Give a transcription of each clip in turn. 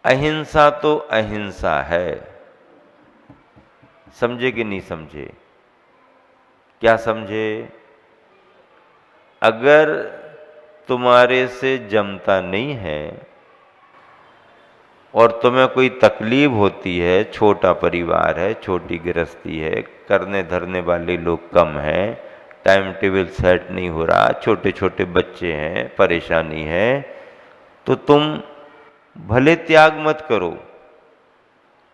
अहिंसा तो अहिंसा है। समझे कि नहीं समझे? क्या समझे? अगर तुम्हारे से जमता नहीं है और तुम्हें कोई तकलीफ होती है, छोटा परिवार है, छोटी गृहस्थी है, करने धरने वाले लोग कम हैं, टाइम टेबल सेट नहीं हो रहा, छोटे छोटे बच्चे हैं, परेशानी है, तो तुम भले त्याग मत करो,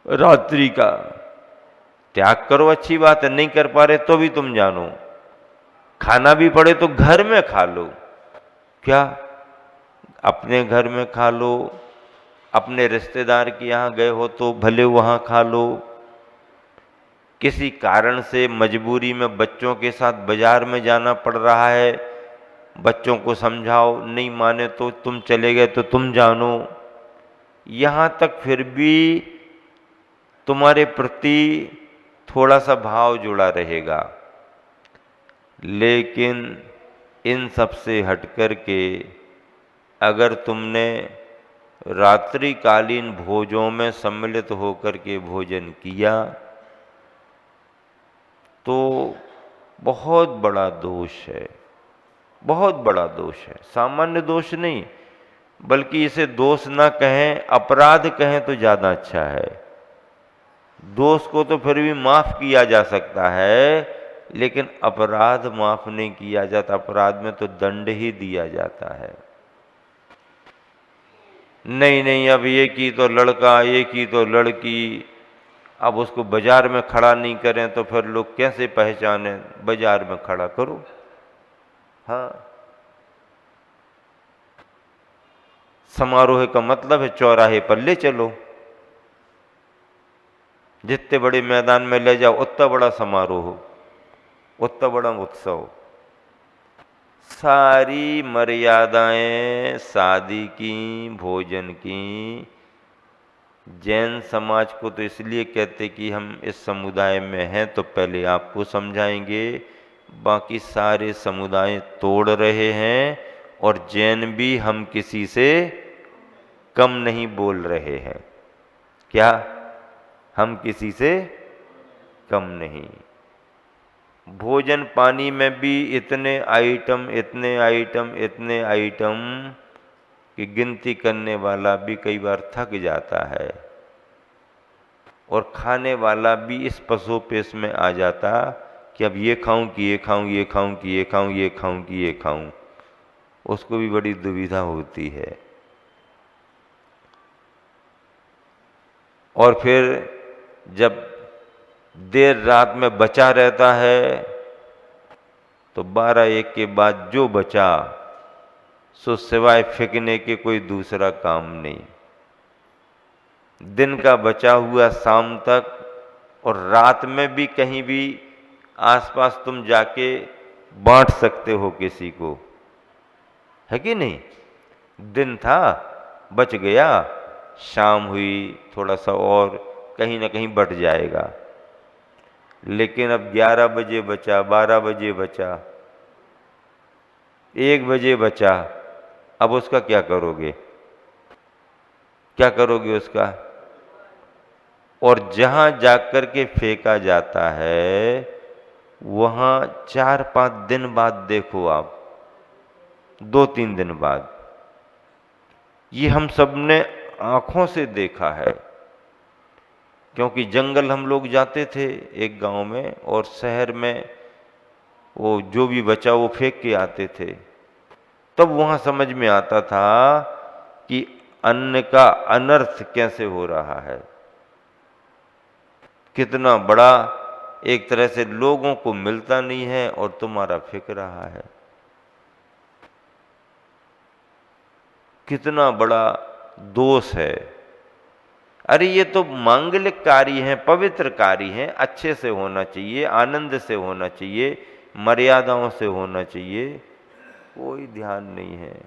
रात्रि का त्याग करो, अच्छी बात है, नहीं कर पा रहे तो भी तुम जानो, खाना भी पड़े तो घर में खा लो। क्या? अपने घर में खा लो, अपने रिश्तेदार के यहाँ गए हो तो भले वहाँ खा लो, किसी कारण से मजबूरी में बच्चों के साथ बाजार में जाना पड़ रहा है, बच्चों को समझाओ, नहीं माने तो तुम चले गए तो तुम जानो, यहाँ तक फिर भी तुम्हारे प्रति थोड़ा सा भाव जुड़ा रहेगा। लेकिन इन सब से हट कर के अगर तुमने रात्रिकालीन भोजों में सम्मिलित होकर के भोजन किया तो बहुत बड़ा दोष है, बहुत बड़ा दोष है, सामान्य दोष नहीं, बल्कि इसे दोष ना कहें, अपराध कहें तो ज़्यादा अच्छा है। दोष को तो फिर भी माफ़ किया जा सकता है, लेकिन अपराध माफ़ नहीं किया जाता, अपराध में तो दंड ही दिया जाता है। नहीं नहीं, अब ये की तो लड़का, ये की तो लड़की, अब उसको बाजार में खड़ा नहीं करें तो फिर लोग कैसे पहचाने? बाजार में खड़ा करो। हाँ, समारोह का मतलब है चौराहे पर ले चलो, जितने बड़े मैदान में ले जाओ उतना बड़ा समारोह, उतना बड़ा उत्सव। सारी मर्यादाएं शादी की, भोजन की, जैन समाज को तो इसलिए कहते कि हम इस समुदाय में हैं तो पहले आपको समझाएंगे, बाकी सारे समुदाय तोड़ रहे हैं और जैन भी हम किसी से कम नहीं बोल रहे हैं। क्या? हम किसी से कम नहीं। भोजन पानी में भी इतने आइटम, इतने आइटम, इतने आइटम कि गिनती करने वाला भी कई बार थक जाता है और खाने वाला भी इस पसोपेश में आ जाता कि अब ये खाऊं कि ये खाऊं, ये खाऊं कि ये खाऊं, ये खाऊं कि ये खाऊं, उसको भी बड़ी दुविधा होती है। और फिर जब देर रात में बचा रहता है तो 12-1 के बाद जो बचा सो सिवाय फेंकने के कोई दूसरा काम नहीं। दिन का बचा हुआ शाम तक, और रात में भी कहीं भी आसपास तुम जाके बांट सकते हो किसी को, है कि नहीं? दिन था, बच गया, शाम हुई, थोड़ा सा और कहीं ना कहीं बट जाएगा। लेकिन अब 11 बजे बचा, 12 बजे बचा, 1 बजे बचा, अब उसका क्या करोगे? क्या करोगे उसका? और जहां जाकर के फेंका जाता है वहां 4-5 दिन बाद देखो आप, 2-3 दिन बाद, ये हम सब ने आंखों से देखा है। क्योंकि जंगल हम लोग जाते थे एक गांव में, और शहर में वो जो भी बचा वो फेंक के आते थे, तब वहां समझ में आता था कि अन्न का अनर्थ कैसे हो रहा है, कितना बड़ा एक तरह से लोगों को मिलता नहीं है और तुम्हारा फेंक रहा है, कितना बड़ा दोष है। अरे ये तो मांगलिक कार्य हैं, पवित्र कार्य हैं, अच्छे से होना चाहिए, आनंद से होना चाहिए, मर्यादाओं से होना चाहिए, कोई ध्यान नहीं है।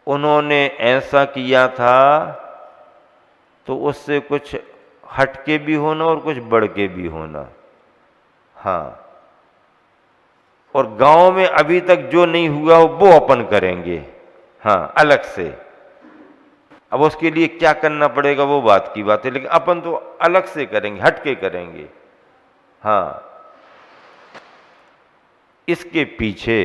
उन्होंने ऐसा किया था तो उससे कुछ हटके भी होना और कुछ बढ़ के भी होना। हाँ, और गांव में अभी तक जो नहीं हुआ वो अपन करेंगे, हाँ, अलग से। अब उसके लिए क्या करना पड़ेगा वो बात की बात है, लेकिन अपन तो अलग से करेंगे, हट के करेंगे। हाँ, इसके पीछे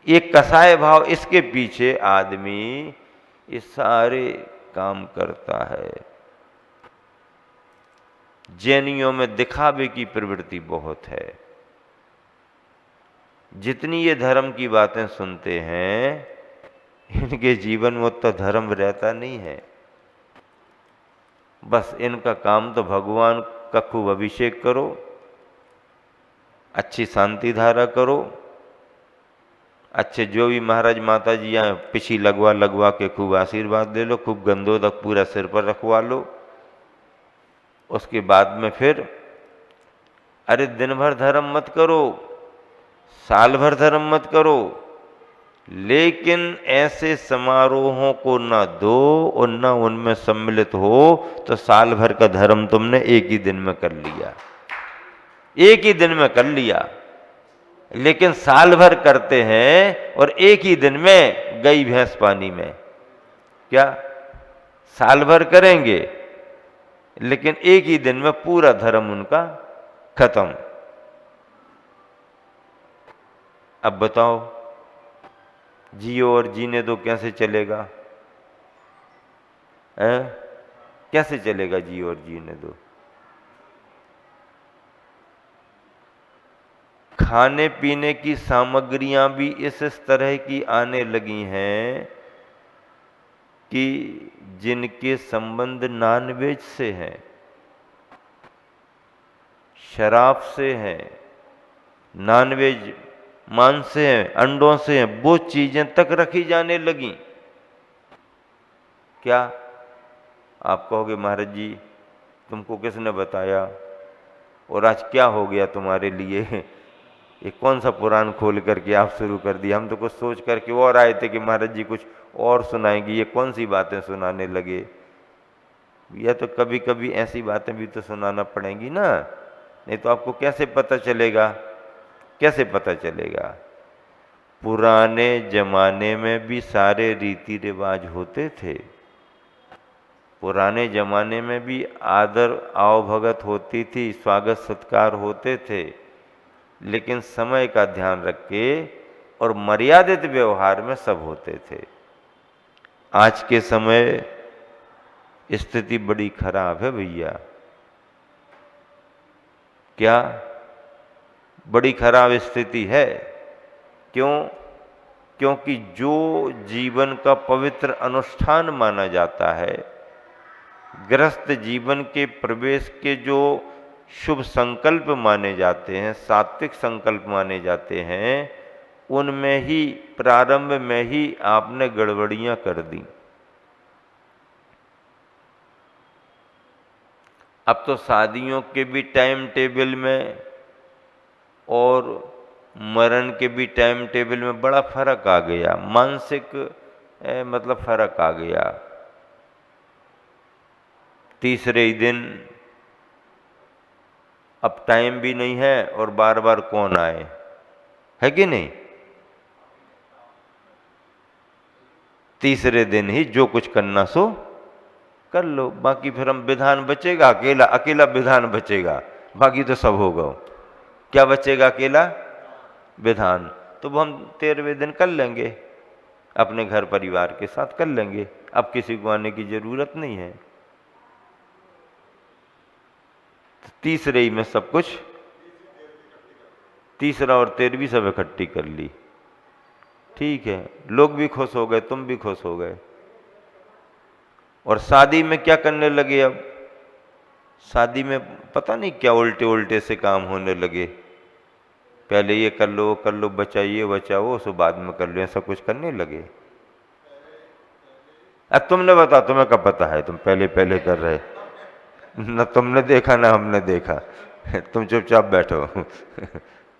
एक कसाय भाव, इसके पीछे आदमी ये सारे काम करता है। जैनियों में दिखावे की प्रवृत्ति बहुत है। जितनी ये धर्म की बातें सुनते हैं, इनके जीवन में उतना धर्म रहता नहीं है। बस इनका काम तो भगवान का खूब अभिषेक करो, अच्छी शांति धारा करो, अच्छे जो भी महाराज माता जी यहाँ पिछी लगवा लगवा के खूब आशीर्वाद ले लो, खूब गंधोदक पूरा सिर पर रखवा लो। उसके बाद में फिर अरे दिन भर धर्म मत करो, साल भर धर्म मत करो, लेकिन ऐसे समारोहों को न दो और न उनमें सम्मिलित हो तो साल भर का धर्म तुमने एक ही दिन में कर लिया, एक ही दिन में कर लिया। लेकिन साल भर करते हैं और एक ही दिन में गई भैंस पानी में। क्या साल भर करेंगे लेकिन एक ही दिन में पूरा धर्म उनका खत्म। अब बताओ जियो और जीने दो कैसे चलेगा? कैसे चलेगा जियो और जीने दो? खाने पीने की सामग्रियां भी इस तरह की आने लगी हैं कि जिनके संबंध नॉनवेज से हैं, शराब से हैं, नॉनवेज मांस से हैं, अंडों से हैं, वो चीजें तक रखी जाने लगी। क्या आप कहोगे महाराज जी तुमको किसने बताया और आज क्या हो गया तुम्हारे लिए? ये कौन सा पुराण खोल करके आप शुरू कर दिया? हम तो कुछ सोच करके और आए थे कि महाराज जी कुछ और सुनाएंगे, ये कौन सी बातें सुनाने लगे? या तो कभी कभी ऐसी बातें भी तो सुनाना पड़ेंगी ना, नहीं तो आपको कैसे पता चलेगा? कैसे पता चलेगा? पुराने जमाने में भी सारे रीति रिवाज होते थे, पुराने जमाने में भी आदर आवभगत होती थी, स्वागत सत्कार होते थे, लेकिन समय का ध्यान रख के और मर्यादित व्यवहार में सब होते थे। आज के समय स्थिति बड़ी खराब है भैया। क्या बड़ी खराब स्थिति है? क्यों? क्योंकि जो जीवन का पवित्र अनुष्ठान माना जाता है, गृहस्थ जीवन के प्रवेश के जो शुभ संकल्प माने जाते हैं, सात्विक संकल्प माने जाते हैं, उनमें ही प्रारंभ में ही आपने गड़बड़ियां कर दी। अब तो शादियों के भी टाइम टेबल में और मरण के भी टाइम टेबल में बड़ा फर्क आ गया, मानसिक मतलब फर्क आ गया। तीसरे ही दिन अब टाइम भी नहीं है और बार बार कौन आए, है कि नहीं? तीसरे दिन ही जो कुछ करना सो कर लो, बाकी फिर हम विधान बचेगा, अकेला अकेला विधान बचेगा, बाकी तो सब होगा। क्या बचेगा? अकेला विधान। तो वो हम 13वें दिन कर लेंगे, अपने घर परिवार के साथ कर लेंगे, अब किसी को आने की जरूरत नहीं है। तो तीसरे ही में सब कुछ, तीसरा और 13वीं सब इकट्ठी कर ली। ठीक है, लोग भी खुश हो गए, तुम भी खुश हो गए। और शादी में क्या करने लगे? अब शादी में पता नहीं क्या उल्टे उल्टे से काम होने लगे। पहले ये कर लो, बचाइए बचाओ, उसको बाद में कर लो, ऐसा कुछ करने लगे। अब तुमने बता, तुम्हें कब पता है? तुम पहले पहले कर रहे, न तुमने देखा ना हमने देखा, तुम चुपचाप बैठो।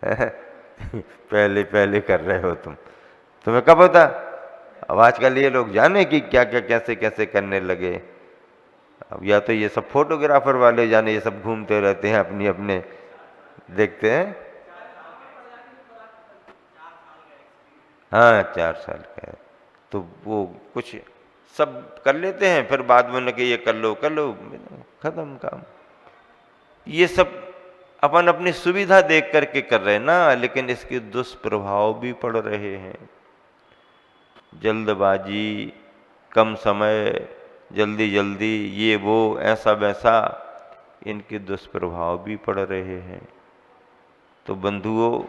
पहले पहले कर रहे हो तुम, तुम्हें कब पता? अब आजकल ये लोग जाने कि क्या क्या कैसे कैसे करने लगे। अब या तो ये सब फोटोग्राफर वाले जाने, ये सब घूमते रहते हैं अपनी अपने, देखते हैं। हाँ 4 साल का है तो वो कुछ सब कर लेते हैं, फिर बाद में कि ये कर लो खत्म काम। ये सब अपन अपनी सुविधा देख करके कर रहे हैं ना, लेकिन इसके दुष्प्रभाव भी पड़ रहे हैं। जल्दबाजी, कम समय, जल्दी जल्दी, ये वो ऐसा वैसा, इनके दुष्प्रभाव भी पड़ रहे हैं। तो बंधुओं,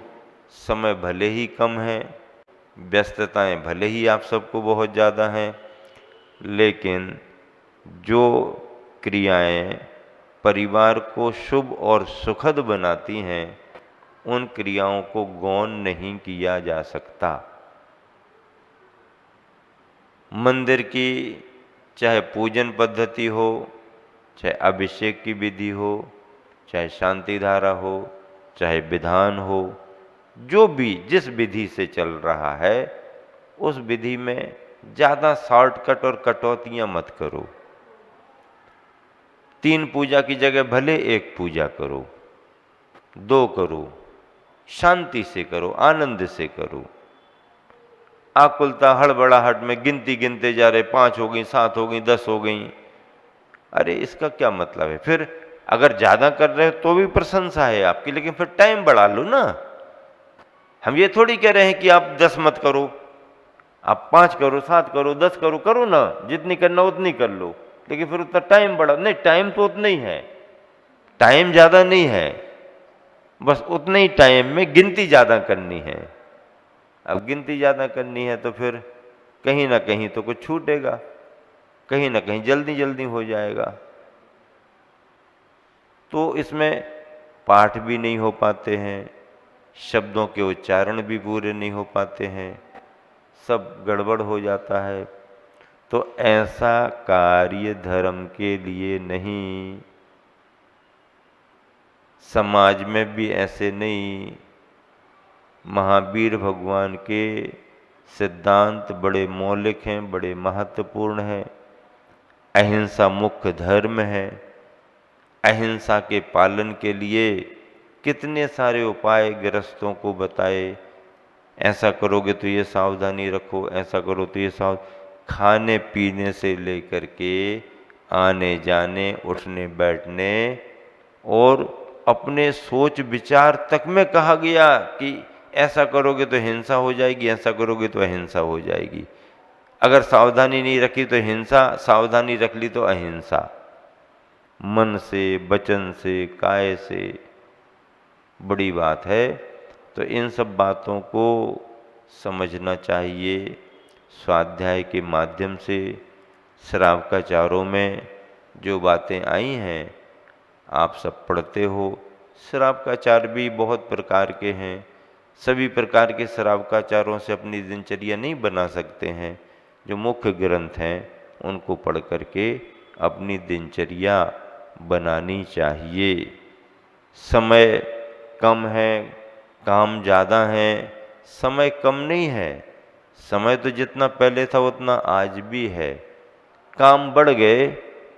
समय भले ही कम है, व्यस्तताएं भले ही आप सबको बहुत ज़्यादा हैं, लेकिन जो क्रियाएं परिवार को शुभ और सुखद बनाती हैं, उन क्रियाओं को गौण नहीं किया जा सकता। मंदिर की चाहे पूजन पद्धति हो, चाहे अभिषेक की विधि हो, चाहे शांति धारा हो, चाहे विधान हो, जो भी जिस विधि से चल रहा है, उस विधि में ज़्यादा शॉर्टकट और कटौतियाँ मत करो। 3 पूजा की जगह भले 1 पूजा करो, 2 करो, शांति से करो, आनंद से करो। आकुलता हड़बड़ाहट में गिनती गिनते जा रहे, 5 हो गई, 7 हो गई, 10 हो गई, अरे इसका क्या मतलब है? फिर अगर ज्यादा कर रहे हो तो भी प्रशंसा है आपकी, लेकिन फिर टाइम बढ़ा लो ना। हम ये थोड़ी कह रहे हैं कि आप 10 मत करो, आप 5 करो, 7 करो, 10 करो, करो ना, जितनी करना उतनी कर लो, लेकिन फिर उतना टाइम बढ़ा नहीं। टाइम तो उतना ही है, टाइम ज्यादा नहीं है, बस उतने ही टाइम में गिनती ज्यादा करनी है। अब गिनती ज्यादा करनी है तो फिर कहीं ना कहीं तो कुछ छूटेगा, कहीं ना कहीं जल्दी जल्दी हो जाएगा। तो इसमें पाठ भी नहीं हो पाते हैं, शब्दों के उच्चारण भी पूरे नहीं हो पाते हैं, सब गड़बड़ हो जाता है। तो ऐसा कार्य धर्म के लिए नहीं, समाज में भी ऐसे नहीं। महावीर भगवान के सिद्धांत बड़े मौलिक हैं, बड़े महत्वपूर्ण हैं। अहिंसा मुख्य धर्म है। अहिंसा के पालन के लिए कितने सारे उपाय गृहस्थों को बताए, ऐसा करोगे तो ये सावधानी रखो, ऐसा करो तो ये खाने पीने से लेकर के आने जाने, उठने बैठने और अपने सोच विचार तक में कहा गया कि ऐसा करोगे तो हिंसा हो जाएगी, ऐसा करोगे तो अहिंसा हो जाएगी। अगर सावधानी नहीं रखी तो हिंसा, सावधानी रख ली तो अहिंसा। मन से, वचन से, काय से, बड़ी बात है। तो इन सब बातों को समझना चाहिए। स्वाध्याय के माध्यम से श्रावकाचारों में जो बातें आई हैं आप सब पढ़ते हो। श्रावकाचार भी बहुत प्रकार के हैं, सभी प्रकार के श्रावकाचारों से अपनी दिनचर्या नहीं बना सकते हैं। जो मुख्य ग्रंथ हैं उनको पढ़ करके अपनी दिनचर्या बनानी चाहिए। समय कम है, काम ज़्यादा है, समय कम नहीं है। समय तो जितना पहले था उतना आज भी है। काम बढ़ गए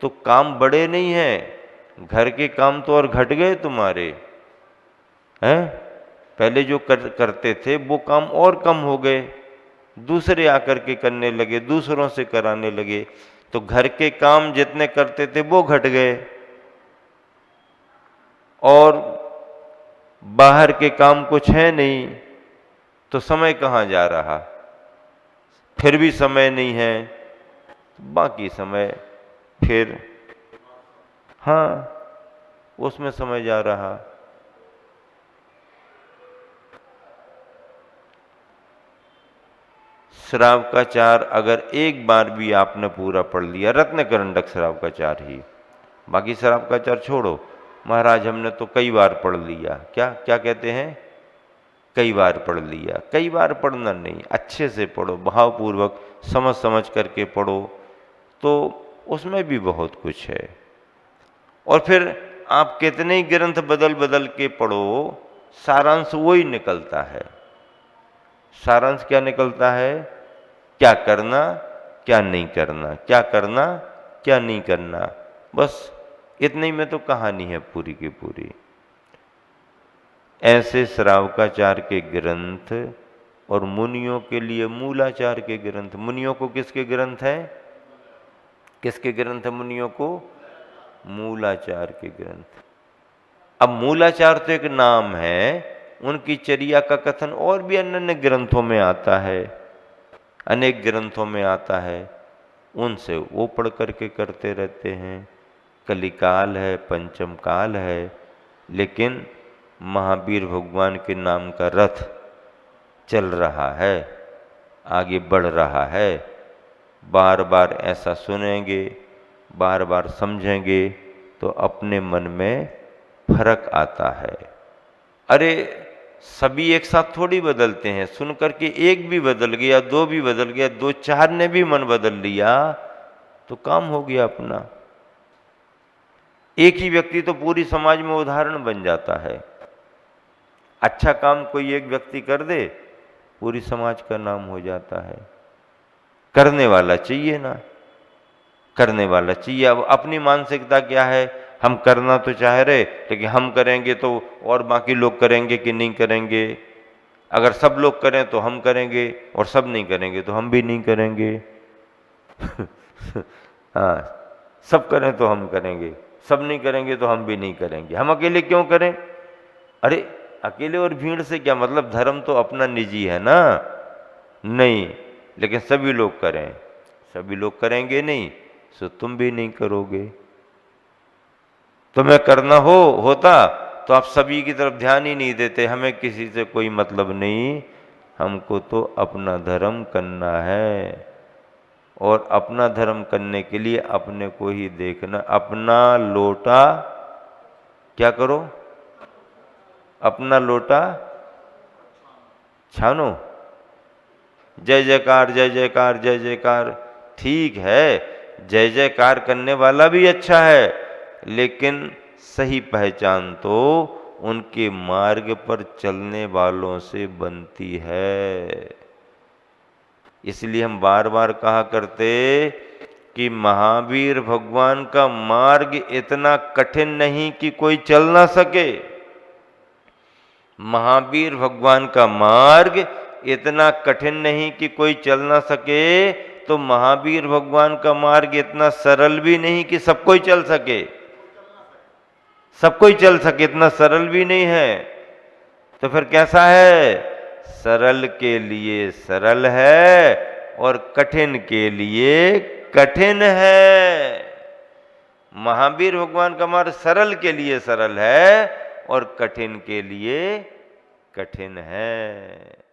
तो काम बढ़े नहीं हैं, घर के काम तो और घट गए तुम्हारे, हैं? पहले जो करते थे वो काम और कम हो गए, दूसरे आकर के करने लगे, दूसरों से कराने लगे, तो घर के काम जितने करते थे वो घट गए और बाहर के काम कुछ है नहीं, तो समय कहाँ जा रहा? फिर भी समय नहीं है, बाकी समय फिर हाँ उसमें समय जा रहा। श्रावकाचार अगर एक बार भी आपने पूरा पढ़ लिया, रत्नकरंडक श्रावकाचार ही, बाकी श्रावकाचार छोड़ो। महाराज हमने तो कई बार पढ़ लिया, क्या क्या कहते हैं? कई बार पढ़ लिया। कई बार पढ़ना नहीं, अच्छे से पढ़ो, भावपूर्वक समझ समझ करके पढ़ो, तो उसमें भी बहुत कुछ है। और फिर आप कितने ही ग्रंथ बदल बदल के पढ़ो, सारांश वही निकलता है। सारांश क्या निकलता है? क्या करना, क्या नहीं करना, क्या करना, क्या नहीं करना, बस इतने में तो कहानी है पूरी की पूरी। ऐसे श्रावकाचार के ग्रंथ और मुनियों के लिए मूलाचार के ग्रंथ। मुनियों को किसके ग्रंथ हैं? किसके ग्रंथ है मुनियों को? मूलाचार के ग्रंथ। अब मूलाचार तो एक नाम है, उनकी चर्या का कथन और भी अन्य ग्रंथों में आता है, अनेक ग्रंथों में आता है, उनसे वो पढ़ करके करते रहते हैं। कलिकाल है, पंचम काल है, लेकिन महावीर भगवान के नाम का रथ चल रहा है, आगे बढ़ रहा है। बार बार ऐसा सुनेंगे, बार बार समझेंगे तो अपने मन में फर्क आता है। अरे सभी एक साथ थोड़ी बदलते हैं, सुन करके एक भी बदल गया, दो भी बदल गया, दो चार ने भी मन बदल लिया तो काम हो गया अपना। एक ही व्यक्ति तो पूरी समाज में उदाहरण बन जाता है। अच्छा काम कोई एक व्यक्ति कर दे, पूरी समाज का नाम हो जाता है। करने वाला चाहिए ना, करने वाला चाहिए। अब अपनी मानसिकता क्या है, हम करना तो चाह रहे, लेकिन हम करेंगे तो और बाकी लोग करेंगे कि नहीं करेंगे। अगर सब लोग करें तो हम करेंगे, और सब नहीं करेंगे तो हम भी नहीं करेंगे। हाँ, सब करें तो हम करेंगे, सब नहीं करेंगे तो हम भी नहीं करेंगे। हम अकेले क्यों करें? अरे अकेले और भीड़ से क्या मतलब, धर्म तो अपना निजी है ना। नहीं, लेकिन सभी लोग करें, सभी लोग करेंगे नहीं तो तुम भी नहीं करोगे। तुम्हें करना होता तो आप सभी की तरफ ध्यान ही नहीं देते, हमें किसी से कोई मतलब नहीं, हमको तो अपना धर्म करना है। और अपना धर्म करने के लिए अपने को ही देखना। अपना लोटा क्या करो? अपना लोटा छानो। जय जयकार, जय जयकार, जय जयकार ठीक है, जय जयकार करने वाला भी अच्छा है, लेकिन सही पहचान तो उनके मार्ग पर चलने वालों से बनती है। इसलिए हम बार बार कहा करते कि महावीर भगवान का मार्ग इतना कठिन नहीं कि कोई चल ना सके। महावीर भगवान का मार्ग इतना कठिन नहीं कि कोई चल ना सके, तो महावीर भगवान का मार्ग इतना सरल भी नहीं कि सब कोई चल सके। सब कोई चल सके इतना सरल भी नहीं है। तो फिर कैसा है? सरल के लिए सरल है और कठिन के लिए कठिन है। महावीर भगवान का मार्ग सरल के लिए सरल है और कठिन के लिए कठिन है।